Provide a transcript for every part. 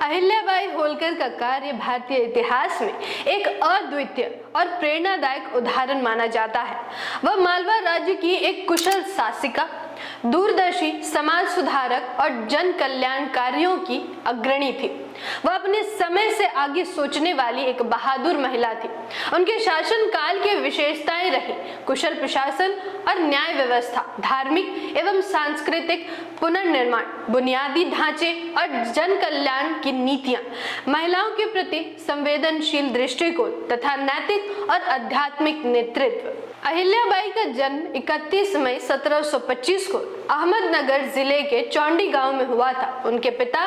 अहिल्याबाई होलकर का कार्य भारतीय इतिहास में एक अद्वितीय और प्रेरणादायक उदाहरण माना जाता है। वह मालवा राज्य की एक कुशल शासिका, दूरदर्शी समाज सुधारक और जन कल्याणकारियों की अग्रणी थी। वह अपने समय से आगे सोचने वाली एक बहादुर महिला थी। उनके शासन काल की विशेषताएं रही कुशल प्रशासन और न्याय व्यवस्था, धार्मिक एवं सांस्कृतिक पुनर्निर्माण, बुनियादी ढांचे और जन कल्याण की नीतियां, महिलाओं के प्रति संवेदनशील दृष्टिकोण तथा नैतिक और आध्यात्मिक नेतृत्व। अहिल्याबाई का जन्म 31 मई 1725 को अहमदनगर जिले के चौंडी गांव में हुआ था। उनके पिता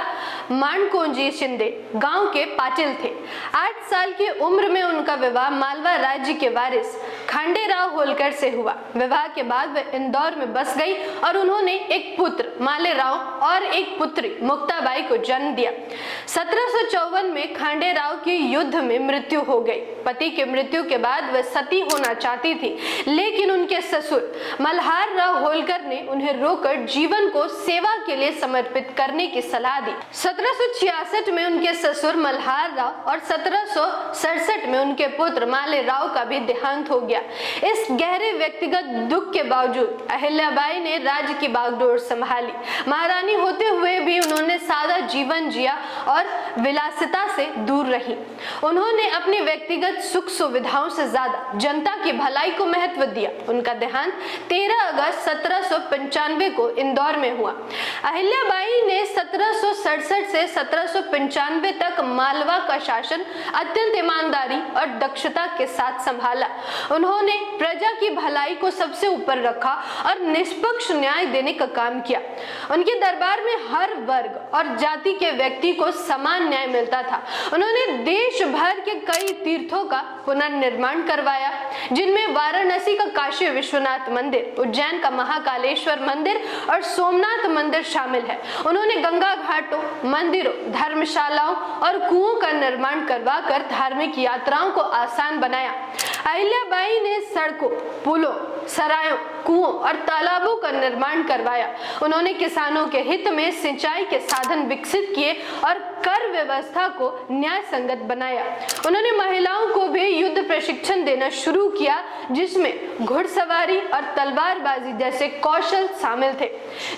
माणकोजी शिंदे गांव के पाटिल थे। 8 साल की उम्र में उनका विवाह मालवा राज्य के वारिस खांडेराव होलकर से हुआ। विवाह के बाद वह इंदौर में बस गई और उन्होंने एक पुत्र मालेराव और एक पुत्री मुक्ताबाई को जन्म दिया। 1754 में खांडेराव की युद्ध में मृत्यु हो गई। पति की मृत्यु के बाद वह सती होना चाहती थी, लेकिन उनके ससुर मल्हार राव होलकर ने उन्हें रोककर जीवन को सेवा के लिए समर्पित करने की सलाह दी। 1766 में उनके ससुर मल्हार राव और 1767 में उनके पुत्र मालेराव का भी देहांत हो गया। इस गहरे व्यक्तिगत दुख के बावजूद अहिल्याबाई ने राज्य की बागडोर संभाली। महारानी होते हुए भी उन्होंने सादा जीवन जिया और विलासिता से दूर रही। उन्होंने अपनी व्यक्तिगत सुख सुविधाओं से ज्यादा जनता की भलाई को महत्व दिया। उनका देहांत 13 अगस्त 1795 को इंदौर में हुआ। अहिल्याबाई ने 1767 से 1795 तक मालवा का शासन अत्यंत ईमानदारी और दक्षता के साथ संभाला। उन्होंने प्रजा की भलाई को सबसे ऊपर रखा और निष्पक्ष न्याय देने का काम किया। उनके दरबार में हर वर्ग और जाति के व्यक्ति को समान न्याय मिलता था। उन्होंने देश भर के कई तीर्थों का पुनर्निर्माण करवाया, जिनमें वाराणसी का काशी विश्वनाथ मंदिर, उज्जैन का महाकालेश्वर मंदिर और सोमनाथ मंदिर शामिल है। उन्होंने गंगा घाटों, मंदिरों, धर्मशालाओं और कुओं का निर्माण करवाकर धार्मिक यात्राओं को आसान बनाया। अहिल्याबाई ने सड़कों, पुलों, सरायों, कुओं और तालाबों का निर्माण करवाया। उन्होंने किसानों के हित में सिंचाई के साधन विकसित किए और कर व्यवस्था को न्याय संगत बनाया। उन्होंने महिलाओं को भी युद्ध प्रशिक्षण देना शुरू किया, जिसमें घुड़सवारी और तलवारबाजी जैसे कौशल शामिल थे,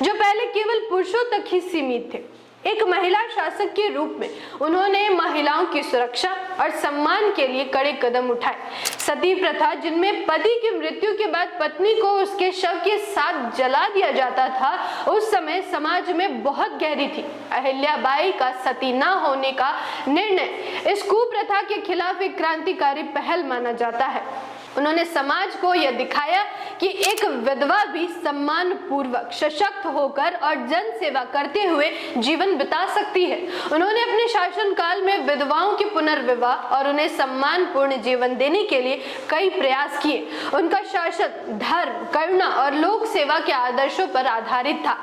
जो पहले केवल पुरुषों तक ही सीमित थे। एक महिला शासक के रूप में उन्होंने महिलाओं की सुरक्षा और सम्मान के लिए कड़े कदम उठाए। सती प्रथा, जिनमें पति की मृत्यु के बाद पत्नी को उसके शव के साथ जला दिया जाता था, उस समय समाज में बहुत गहरी थी। अहिल्याबाई का सती न होने का निर्णय इस कुप्रथा के खिलाफ एक क्रांतिकारी पहल माना जाता है। उन्होंने समाज को यह दिखाया कि एक विधवा भी सम्मान पूर्वक सशक्त होकर और जन सेवा करते हुए जीवन बिता सकती है। उन्होंने अपने शासनकाल में विधवाओं के पुनर्विवाह और उन्हें सम्मानपूर्ण जीवन देने के लिए कई प्रयास किए। उनका शासन धर्म, करुणा और लोक सेवा के आदर्शों पर आधारित था।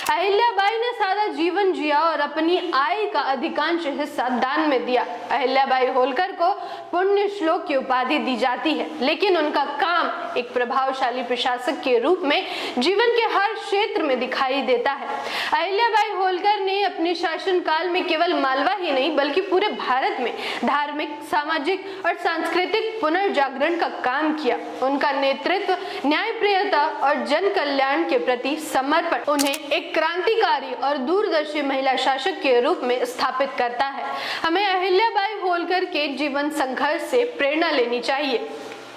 अहिल्याबाई ने सादा जीवन जिया और अपनी आय का अधिकांश हिस्सा दान में दिया। अहिल्याबाई होलकर को पुण्य श्लोक की उपाधि दी जाती है, लेकिन उनका काम एक प्रभावशाली प्रशासक के रूप में जीवन के हर क्षेत्र में दिखाई देता है। अहिल्याबाई होलकर ने अपने शासनकाल में केवल मालवा ही नहीं बल्कि पूरे भारत में धार्मिक, सामाजिक और सांस्कृतिक पुनर्जागरण का काम किया। उनका नेतृत्व, न्यायप्रियता और जन कल्याण के प्रति समर्पण उन्हें एक क्रांतिकारी और दूरदर्शी महिला शासक के रूप में स्थापित करता है। हमें अहिल्याबाई होलकर के जीवन संघर्ष से प्रेरणा लेनी चाहिए।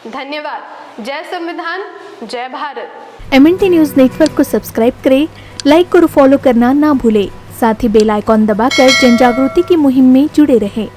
धन्यवाद। जय संविधान, जय भारत। MNT न्यूज नेटवर्क को सब्सक्राइब करें, लाइक और फॉलो करना ना भूलें। साथ ही बेल आइकॉन दबाकर जन जागृति की मुहिम में जुड़े रहें।